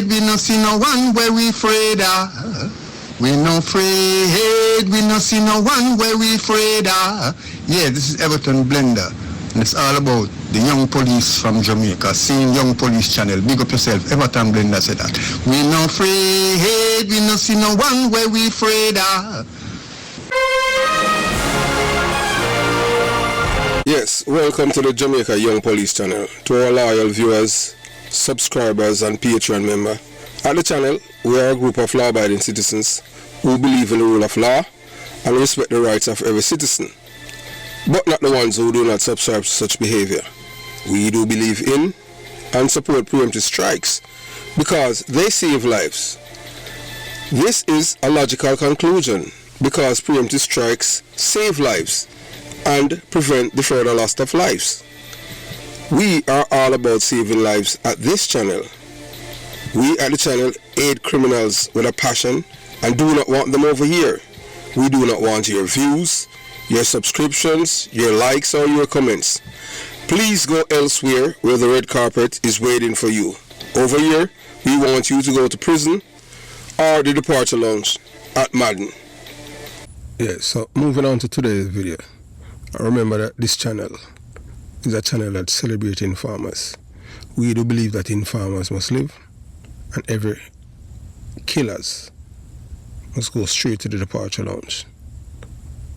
afraid, we no see no one where we afraid of. We no afraid, we no see no one where we afraid of. Yeah, this is Everton Blender. And it's all about the young police from Jamaica, seeing Young Police Channel. Big up yourself, Everton Blender said that. We no afraid, we no see no one where we afraid of. Yes, welcome to the Jamaica Young Police Channel. To our loyal viewers, subscribers and Patreon member. At the channel, we are a group of law-abiding citizens who believe in the rule of law and respect the rights of every citizen, but not the ones who do not subscribe to such behavior. We do believe in and support preemptive strikes because they save lives. This is a logical conclusion because preemptive strikes save lives and prevent the further loss of lives. We are all about saving lives at this channel. We at the channel aid criminals with a passion and do not want them over here. We do not want your views, your subscriptions, your likes or your comments. Please go elsewhere where the red carpet is waiting for you. Over here, we want you to go to prison or the departure lounge at Madden. Yeah, so moving on to today's video. Remember that this channel is a channel that celebrates informers. We do believe that informers must live and every killers must go straight to the departure lounge.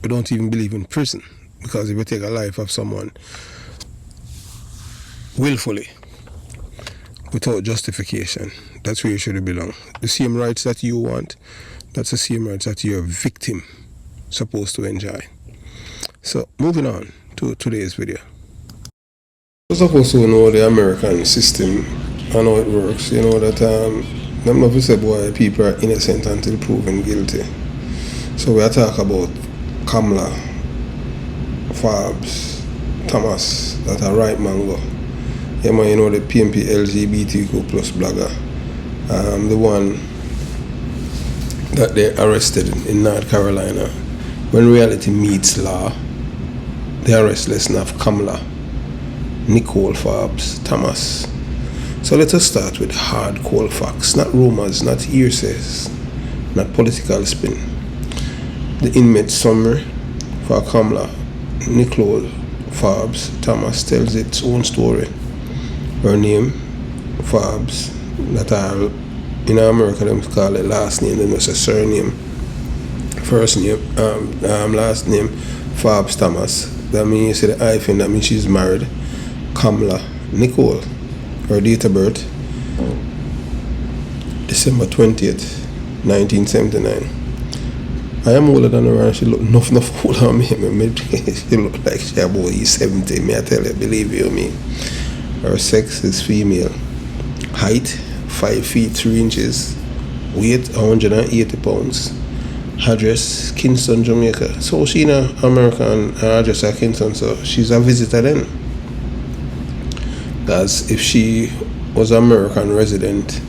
We don't even believe in prison because if you take a life of someone willfully, without justification, that's where you should belong. The same rights that you want, that's the same rights that your victim supposed to enjoy. So moving on to today's video. You're supposed to know the American system and how it works. You know that them love to say boy people are innocent until proven guilty. So we are talking about Kamla, Forbes, Thomas, that are right mango. Yeah man, you know the PMP LGBTQ plus blogger. The one that they arrested in North Carolina. When reality meets law, the arrest lesson of Kamla, Nicole Forbes, Thomas. So let us start with hard cold facts, not rumors, not hearsays, not political spin. The inmate summary for Kamla, Nicole Forbes, Thomas tells its own story. Her name, Forbes, that are in America them call it last name, then it's a surname. First name, last name, Forbes Thomas. That means you see the hyphen, that means she's married. Kamla Nicole. Her date of birth, December 20th, 1979. I am older than her and she look enough older than me. She look like she about 70, me I tell you, believe you me. Her sex is female. Height, 5 feet 3 inches. Weight, 180 pounds. Address, Kingston, Jamaica. So she in American address at Kingston, so she's a visitor then. As if she was an American resident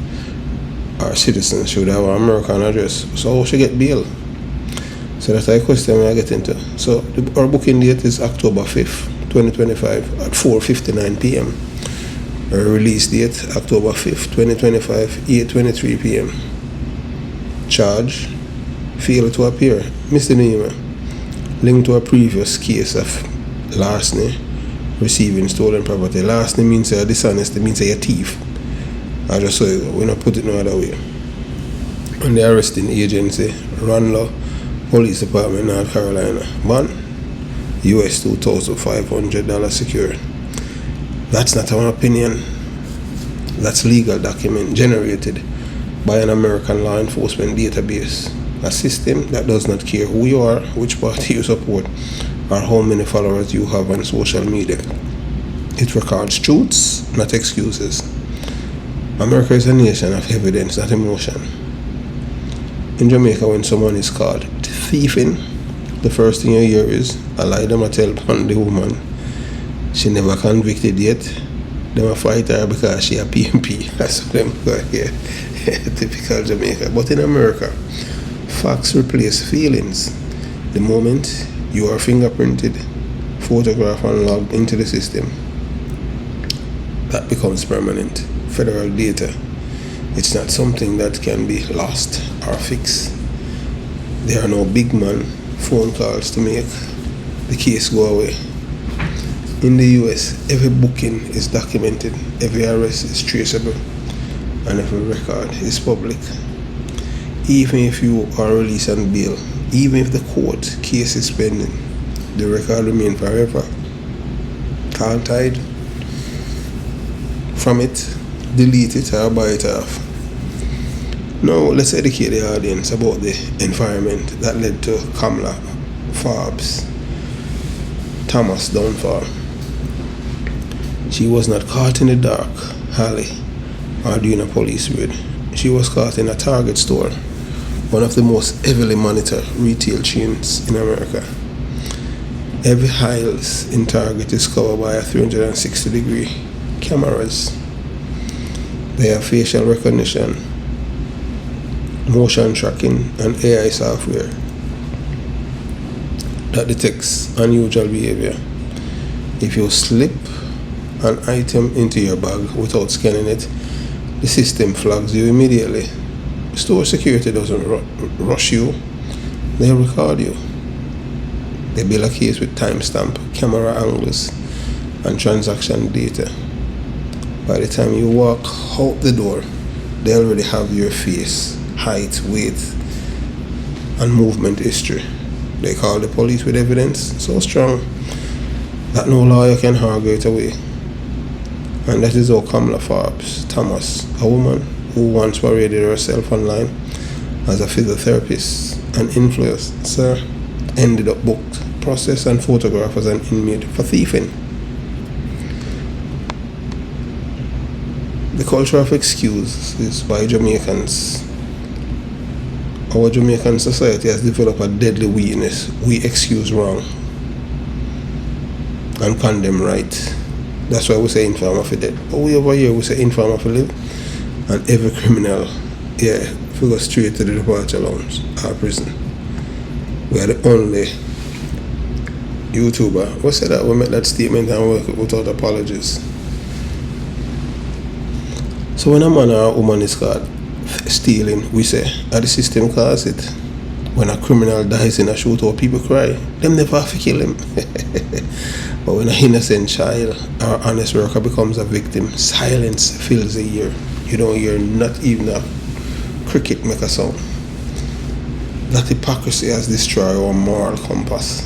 or citizen, she would have an American address. So how she get bail? So that's a question I get into. So our booking date is October 5th, 2025 at 4:59 p.m. Her release date, October 5th, 2025, 8:23 p.m. Charge, fail to appear, misdemeanor, linked to a previous case of larceny, receiving stolen property. Larceny means dishonesty, means a thief. I just say we not put it no other way. And the arresting agency, Ranlo Police Department, North Carolina. Bond, US $2,500 secured. That's not our opinion. That's legal document generated by an American law enforcement database. A system that does not care who you are, which party you support, or how many followers you have on social media. It records truths, not excuses. America is a nation of evidence, not emotion. In Jamaica, when someone is caught thieving, the first thing you hear is a lie them a tell on the woman. She never convicted yet. Them a fight her because she a PMP. That's what them go here. Typical Jamaica. But in America, facts replace feelings. The moment you are fingerprinted, photographed and logged into the system, that becomes permanent. Federal data. It's not something that can be lost or fixed. There are no big man phone calls to make the case go away. In the US, every booking is documented, every arrest is traceable, and every record is public. Even if you are released on bail, even if the court case is pending, the record remains forever. Can't hide from it, delete it, or buy it off. Now, let's educate the audience about the environment that led to Kamla, Forbes, Thomas' downfall. She was not caught in the dark alley or doing a police raid. She was caught in a Target store, one of the most heavily monitored retail chains in America. Every aisle in Target is covered by a 360-degree cameras. They have facial recognition, motion tracking, and AI software that detects unusual behavior. If you slip an item into your bag without scanning it, the system flags you immediately. Store security doesn't rush you, they record you. They build a case with timestamp, camera angles, and transaction data. By the time you walk out the door, they already have your face, height, weight, and movement history. They call the police with evidence so strong that no lawyer can argue it away. And that is how Kamla Forbes Thomas, a woman who once paraded herself online as a physiotherapist and influencer, ended up booked, processed, and photographed as an inmate for thieving. The culture of excuses by Jamaicans. Our Jamaican society has developed a deadly weakness. We excuse wrong and condemn right. That's why we say informer for dead. But we over here, we say informer for live. And every criminal, if we go straight to the departure lounge or prison. We are the only YouTuber. We said that we make that statement and work without apologies. So when a man or a woman is caught stealing, we say, the system cause it. When a criminal dies in a shootout, people cry. Them never have to kill him. But when an innocent child or honest worker becomes a victim, silence fills the air. You don't hear not even a cricket make a sound. That hypocrisy has destroyed our moral compass.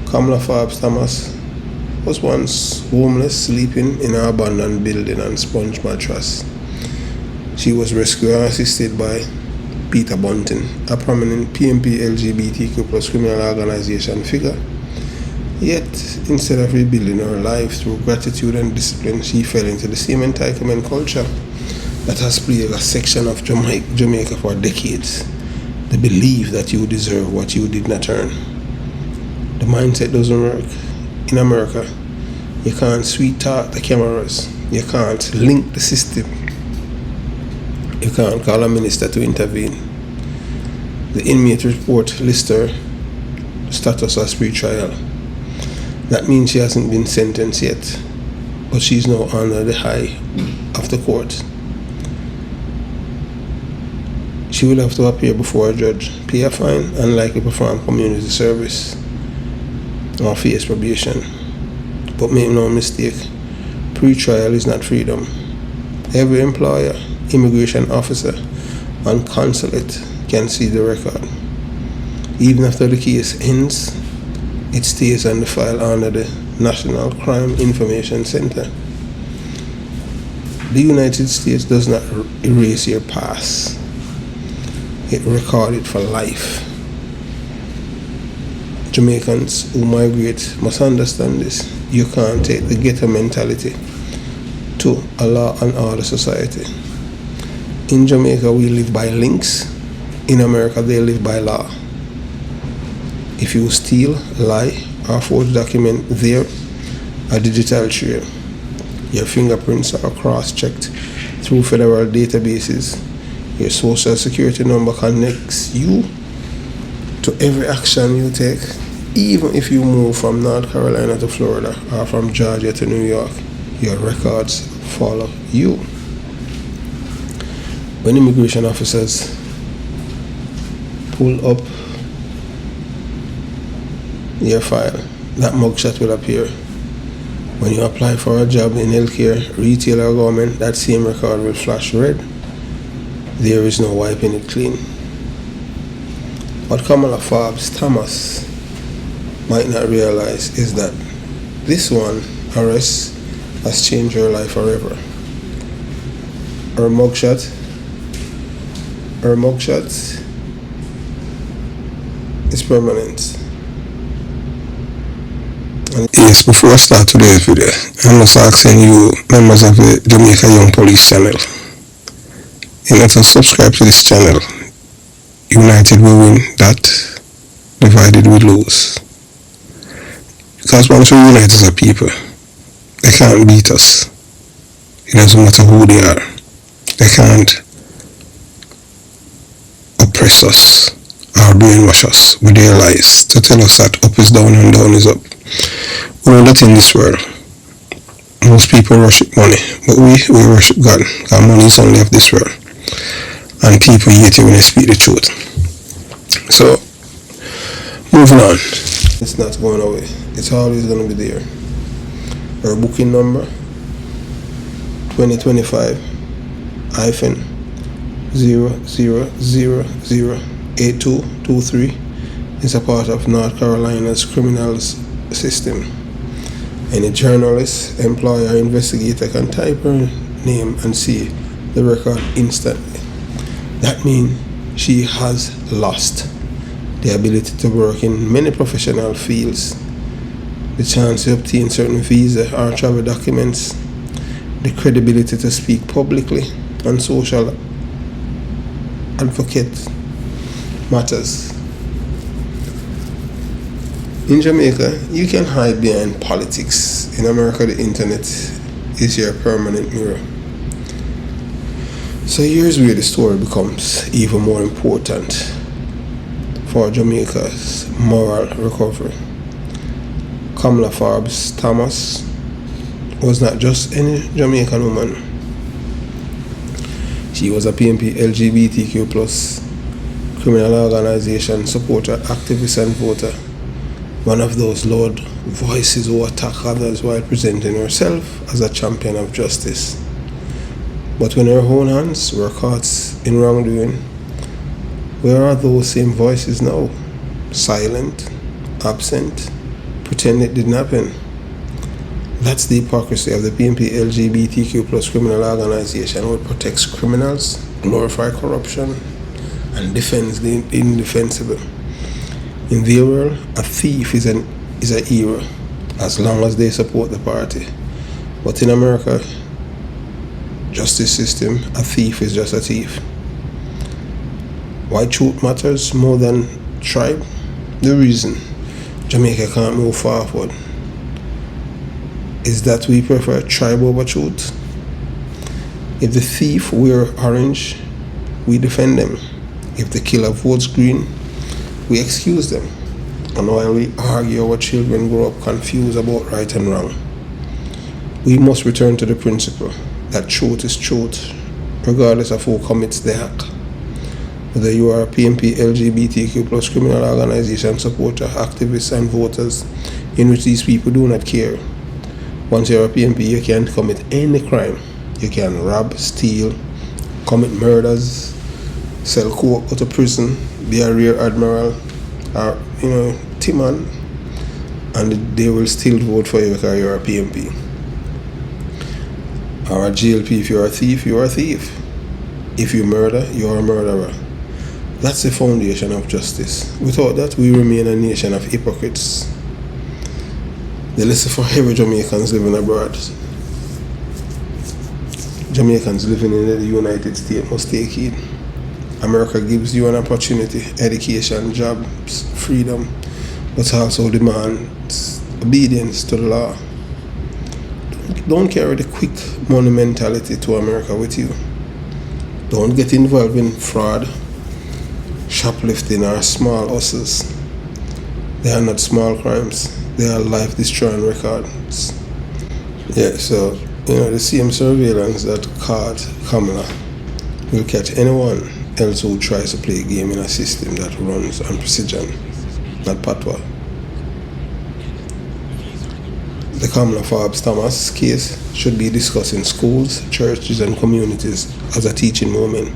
Kamla Forbes Thomas was once homeless, sleeping in an abandoned building on sponge mattress. She was rescued and assisted by Peter Bunting, a prominent PMP LGBTQ plus criminal organization figure. Yet, instead of rebuilding her life through gratitude and discipline, she fell into the same entitlement culture that has plagued a section of Jamaica for decades. The belief that you deserve what you did not earn. The mindset doesn't work. In America, you can't sweet talk the cameras. You can't link the system. You can't call a minister to intervene. The inmate report lists her status as pre-trial. That means she hasn't been sentenced yet, but she's now under the eye of the court. She will have to appear before a judge, pay a fine, and likely perform community service or face probation. But make no mistake, pre-trial is not freedom. Every employer, immigration officer, and consulate can see the record. Even after the case ends, it stays on the file under the National Crime Information Center. The United States does not erase your past. It records it for life. Jamaicans who migrate must understand this. You can't take the ghetto mentality to a law and order society. In Jamaica, we live by links. In America, they live by law. If you steal, lie, or forge document, there a digital trail. Your fingerprints are cross-checked through federal databases. Your social security number connects you to every action you take. Even if you move from North Carolina to Florida or from Georgia to New York, your records follow you. When immigration officers pull up your file, that mugshot will appear. When you apply for a job in healthcare, retail or government, that same record will flash red. There is no wiping it clean. What Kamla Forbes Thomas might not realize is that this one arrest has changed her life forever. Her mugshot is permanent. Yes, before I start today's video, I'm just asking you, members of the Jamaica Young Police channel, to subscribe to this channel. United we win, that divided we lose. Because once we unite as a people, they can't beat us. It doesn't matter who they are. They can't oppress us or brainwash us with their lies to tell us that up is down and down is up. We know that in this world, most people worship money, but we worship God. Our money is only of this world. And people hate you when they speak the truth. So, moving on. It's not going away. It's always going to be there. Our booking number 2025-000008223 is a part of North Carolina's criminals system. Any journalist, employer, investigator can type her name and see the record instantly. That means she has lost the ability to work in many professional fields, the chance to obtain certain visa or travel documents, the credibility to speak publicly on social advocate matters. In Jamaica, you can hide behind politics. In America, the internet is your permanent mirror. So here's where the story becomes even more important for Jamaica's moral recovery. Kamla Forbes Thomas was not just any Jamaican woman. She was a PNP LGBTQ plus criminal organization supporter, activist and voter. One of those loud voices who attack others while presenting herself as a champion of justice. But when her own hands were caught in wrongdoing, where are those same voices now? Silent, absent, pretend it didn't happen. That's the hypocrisy of the PNP LGBTQ plus criminal organization, which protects criminals, glorifies corruption, and defends the indefensible. In their world, a thief is a hero as long as they support the party. But in America, justice system, a thief is just a thief. Why truth matters more than tribe? The reason Jamaica can't move forward is that we prefer tribe over truth. If the thief wear orange, we defend them. If the killer votes green, we excuse them. And while we argue, our children grow up confused about right and wrong. We must return to the principle that truth is truth, regardless of who commits the act. Whether you are a PNP LGBTQ plus criminal organization supporter, activists and voters, in which these people do not care. Once you're a PNP, you can commit any crime. You can rob, steal, commit murders, sell coke, go to prison, be a rear admiral, or Timon, and they will still vote for you because you're a PNP. Or a GLP, if you're a thief, you're a thief. If you murder, you're a murderer. That's the foundation of justice. Without that, we remain a nation of hypocrites. The lesson for every Jamaicans living abroad. Jamaicans living in the United States must take heed. America gives you an opportunity, education, jobs, freedom, but also demands obedience to the law. Don't carry the quick money mentality to America with you. Don't get involved in fraud, shoplifting, or small hustles. They are not small crimes. They are life-destroying records. Yeah, so, the same surveillance that caught Kamla will catch anyone else who tries to play a game in a system that runs on precision, not patois. The Kamla Forbes Thomas case should be discussed in schools, churches, and communities as a teaching moment.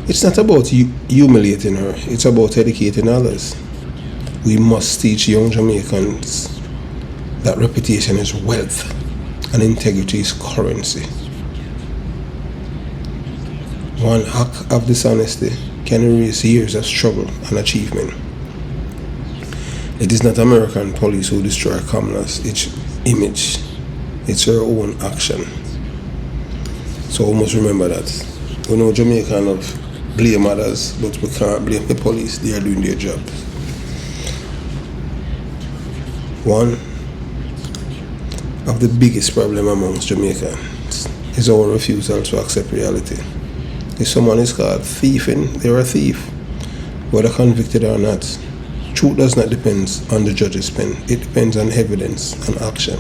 It's not about humiliating her, it's about educating others. We must teach young Jamaicans that reputation is wealth and integrity is currency. One act of dishonesty can erase years of struggle and achievement. It is not American police who destroy Kamla's image, it's her own action. So we must remember that. We know Jamaican have blame others, but we can't blame the police, they are doing their job. One of the biggest problems amongst Jamaicans is our refusal to accept reality. If someone is caught thieving, they're a thief, whether convicted or not. Truth does not depend on the judge's pen, it depends on evidence and action.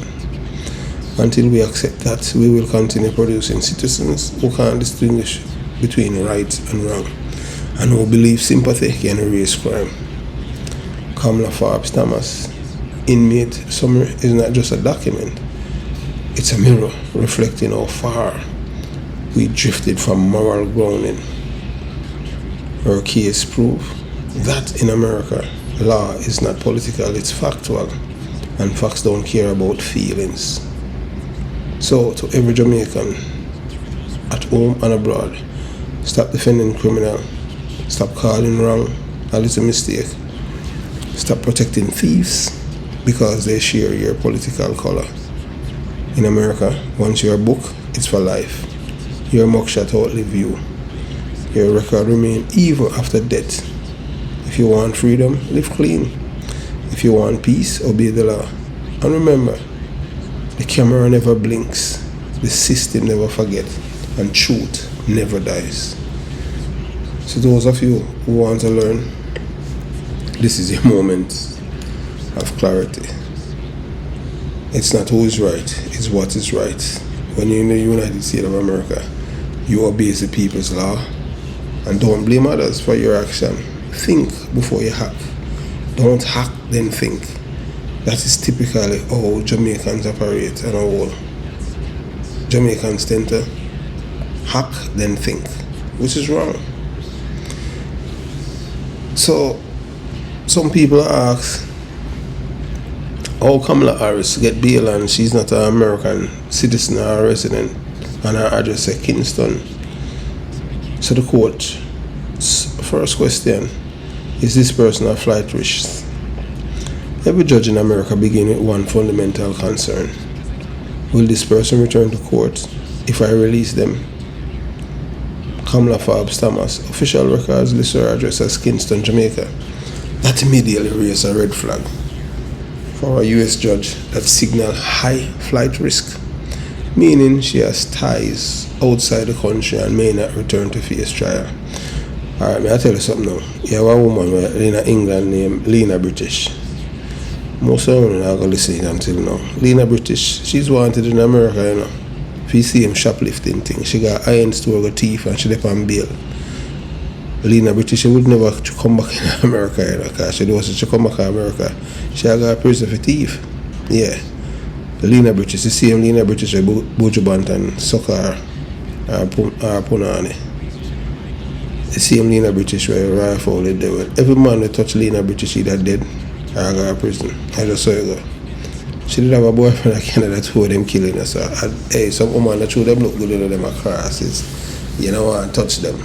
Until we accept that, we will continue producing citizens who can't distinguish between right and wrong, and who believe sympathy can erase crime. Kamla Forbes Thomas inmate summary is not just a document, it's a mirror reflecting how far we drifted from moral grounding. Her case proves that in America, law is not political, it's factual, and facts don't care about feelings. So to every Jamaican, at home and abroad, stop defending criminal, stop calling wrong a little mistake, stop protecting thieves because they share your political color. In America, once you're booked, it's for life. Your mugshot outlive you. Your record remains even after death. If you want freedom, live clean. If you want peace, obey the law. And remember, the camera never blinks, the system never forgets, and truth never dies. So those of you who want to learn, this is your moment of clarity. It's not who is right, it's what is right. When you're in the United States of America, you obey the people's law and don't blame others for your action. Think before you hack. Don't hack, then think. That is typically how Jamaicans operate and how Jamaicans tend to hack, then think, which is wrong. So, some people ask, how Kamala Harris get bail and she's not an American citizen or resident and her address is Kingston? So the court's first question, is this person a flight risk? Every judge in America begins with one fundamental concern. Will this person return to court if I release them? Kamla Forbes Thomas, official records list her address as Kingston, Jamaica. That immediately raised a red flag for a US judge that signal high flight risk, meaning she has ties outside the country and may not return to face trial. Alright, may I tell you something now? You have a woman in England named Lena British. Most of them are not going to listen until now. Lena British, she's wanted in America, you know. If you see him shoplifting thing, she got iron store with teeth and she left on bail. Lena British, she would never come back in America, you know, because she knows she come back in America, she got prison for thief. Yeah. Lena British, you see him, Lena British, Buju Banton, Soccer, or Punani. You see him, Lena British, where rifle they do it. Every man that touch Lena British, either dead or go to prison. I just saw you go. She did have a boyfriend in Canada, two of them killing her. So, hey, some woman that show them look good in them across is, you know, and touch them.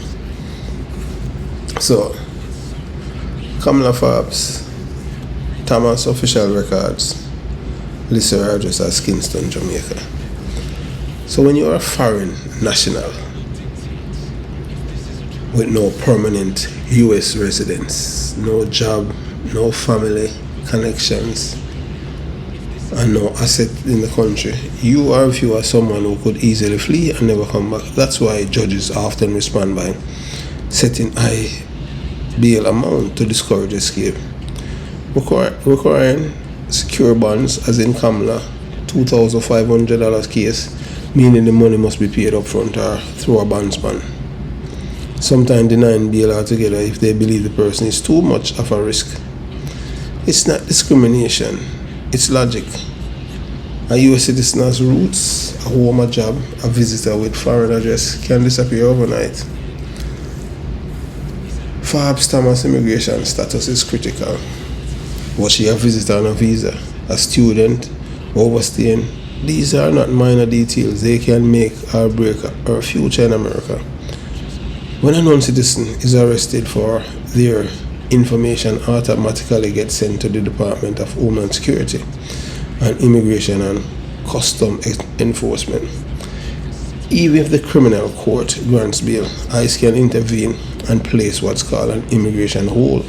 So, Kamla Forbes Thomas official records list her address as Kingston, Jamaica. So when you're a foreign national with no permanent US residence, no job, no family connections, and no asset in the country, you or if you are someone who could easily flee and never come back. That's why judges often respond by setting high bail amount to discourage escape, requiring secure bonds, as in Kamla, $2,500 case, meaning the money must be paid up front or through a bondsman. sometimes denying bail altogether if they believe the person is too much of a risk. It's not discrimination, it's logic. A US citizen has roots, a home, a job, a visitor with foreign address can disappear overnight. Forbes Thomas' immigration status is critical. Was she a visitor on a visa, a student, overstaying? These are not minor details. They can make or break her future in America. When a non-citizen is arrested for their information automatically gets sent to the Department of Homeland Security and Immigration and Customs Enforcement. Even if the criminal court grants bail, ICE can intervene and place what's called an immigration hold.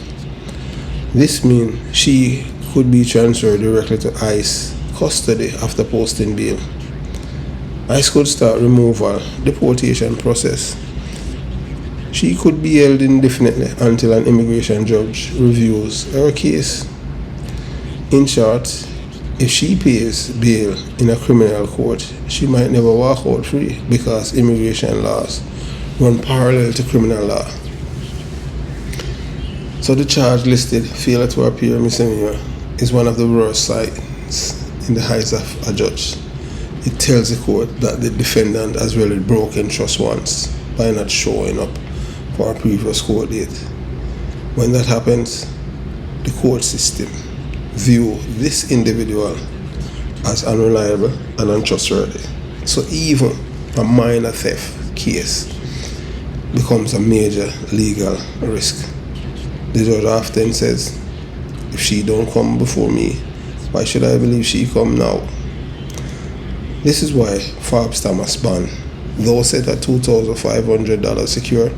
This means she could be transferred directly to ICE custody after posting bail. ICE could start removal deportation process. She could be held indefinitely until an immigration judge reviews her case. In short, if she pays bail in a criminal court, she might never walk out free because immigration laws run parallel to criminal law. So the charge listed, failure to appear misdemeanor, is one of the worst signs in the eyes of a judge. It tells the court that the defendant has really broken trust once by not showing up for a previous court date. When that happens, the court system view this individual as unreliable and untrustworthy. So even a minor theft case becomes a major legal risk. The judge often says, if she don't come before me, why should I believe she come now? This is why Forbes Thomas bond, though set at $2,500 secure,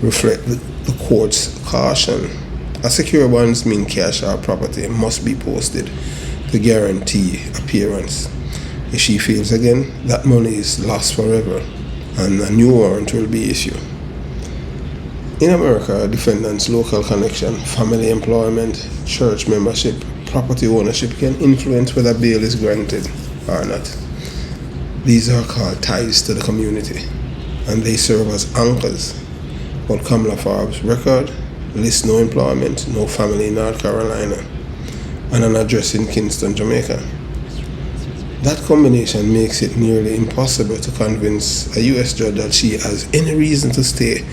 reflect the court's caution. A secure bonds mean cash or property must be posted to guarantee appearance. If she fails again, that money is lost forever and a new warrant will be issued. In America, a defendant's local connection, family employment, church membership, property ownership can influence whether bail is granted or not. These are called ties to the community and they serve as anchors. But Kamla Forbes' record lists no employment, no family in North Carolina, and an address in Kingston, Jamaica. That combination makes it nearly impossible to convince a US judge that she has any reason to stay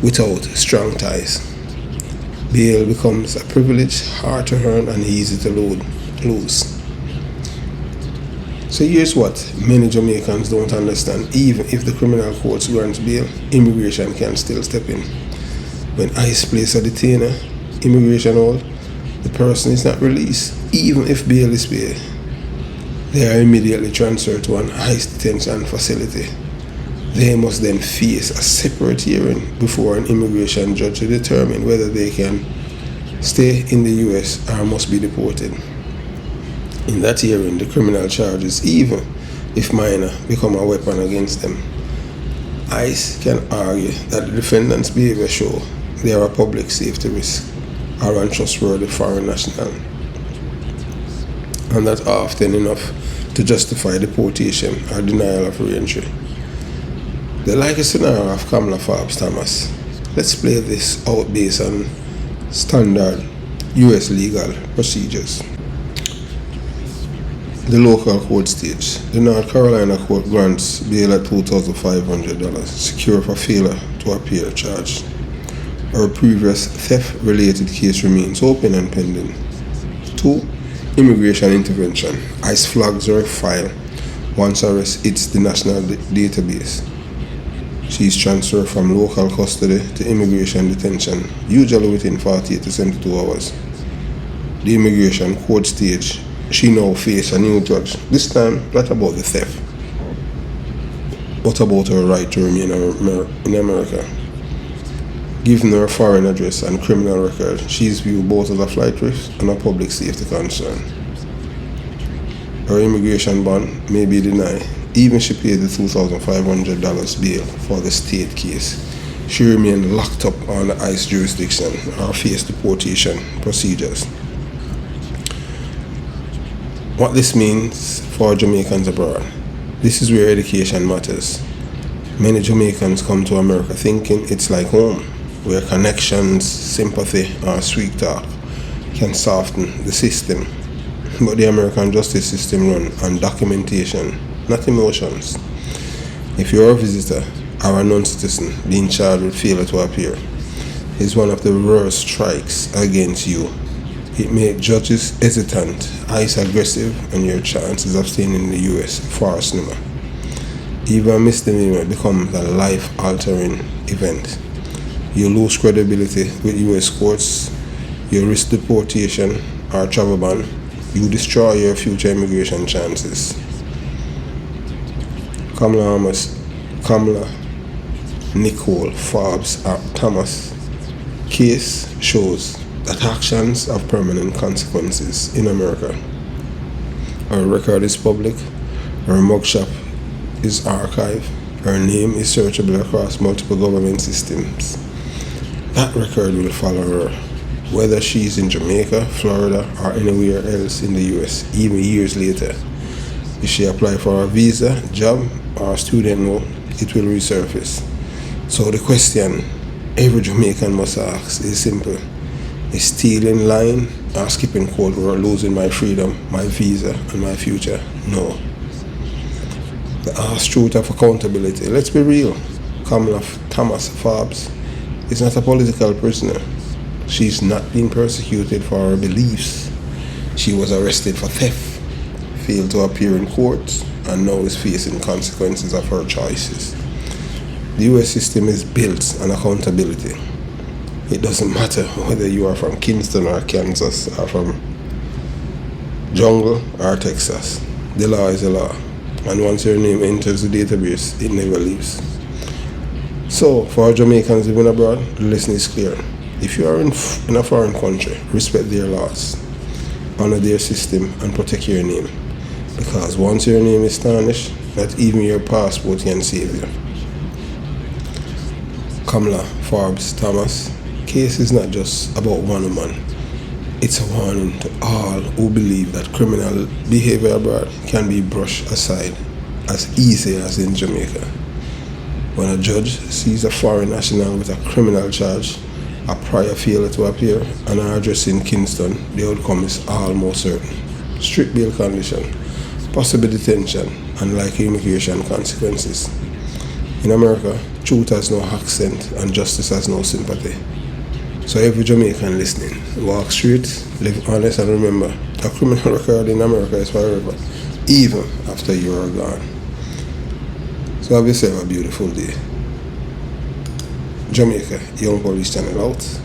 without strong ties. Bail becomes a privilege, hard to earn and easy to lose. So here's what many Jamaicans don't understand. Even if the criminal courts grant bail, immigration can still step in. When ICE place a detainer, immigration hold, the person is not released. Even if bail is paid, they are immediately transferred to an ICE detention facility. They must then face a separate hearing before an immigration judge to determine whether they can stay in the US or must be deported. In that hearing, the criminal charges, even if minor, become a weapon against them. ICE can argue that the defendant's behavior show they are a public safety risk or untrustworthy foreign national, and that's often enough to justify deportation or denial of re-entry. The likely scenario of Kamla Forbes Thomas. Let's play this out based on standard US legal procedures. The local court stage. The North Carolina court grants bail at $2,500, secure for failure to appear charge. Her previous theft-related case remains open and pending. 2. Immigration intervention. ICE flags her file. Once arrest hits the national database. She is transferred from local custody to immigration detention, usually within 48 to 72 hours. The immigration court stage. She now faces a new judge, this time not about the theft, but about her right to remain in America. Given her foreign address and criminal record, she is viewed both as a flight risk and a public safety concern. Her immigration bond may be denied, even if she paid the $2,500 bail for the state case. She remains locked up under ICE jurisdiction or face deportation procedures. What this means for Jamaicans abroad. This is where education matters. Many Jamaicans come to America thinking it's like home, where connections, sympathy, or sweet talk can soften the system. But the American justice system runs on documentation, not emotions. If you're a visitor or a non-citizen being charged with failure to appear, it's one of the worst strikes against you. It makes judges hesitant, ICE aggressive, and your chances of staying in the US far slimmer. Even a misdemeanor becomes a life-altering event. You lose credibility with US courts, you risk deportation or travel ban, you destroy your future immigration chances. Kamla, Nicole, Forbes, or Thomas case shows that actions have permanent consequences in America. Her record is public, her mugshot is archived, her name is searchable across multiple government systems. That record will follow her, whether she's in Jamaica, Florida, or anywhere else in the US, even years later. If she applies for a visa, job, or student loan, it will resurface. So the question every Jamaican must ask is simple. Is stealing, lying, or skipping court or losing my freedom, my visa, and my future? No. The harsh truth of accountability. Let's be real. Kamla Thomas Forbes is not a political prisoner. She's not being persecuted for her beliefs. She was arrested for theft, failed to appear in court, and now is facing consequences of her choices. The US system is built on accountability. It doesn't matter whether you are from Kingston or Kansas or from Jungle or Texas. The law is the law. And once your name enters the database, it never leaves. So, for our Jamaicans living abroad, the lesson is clear. If you are in a foreign country, respect their laws, honor their system, and protect your name. Because once your name is tarnished, not even your passport can save you. Kamla, Forbes, Thomas, case is not just about one woman. It's a warning to all who believe that criminal behavior abroad can be brushed aside as easy as in Jamaica. When a judge sees a foreign national with a criminal charge, a prior failure to appear, and an address in Kingston, the outcome is almost certain. Strict bail condition, possible detention, and likely immigration consequences. In America, truth has no accent and justice has no sympathy. So every Jamaican listening, walk straight, live honest, and remember, a criminal record in America is forever, even after you are gone. So have yourself a beautiful day. Jamaica, Young Police Channel out.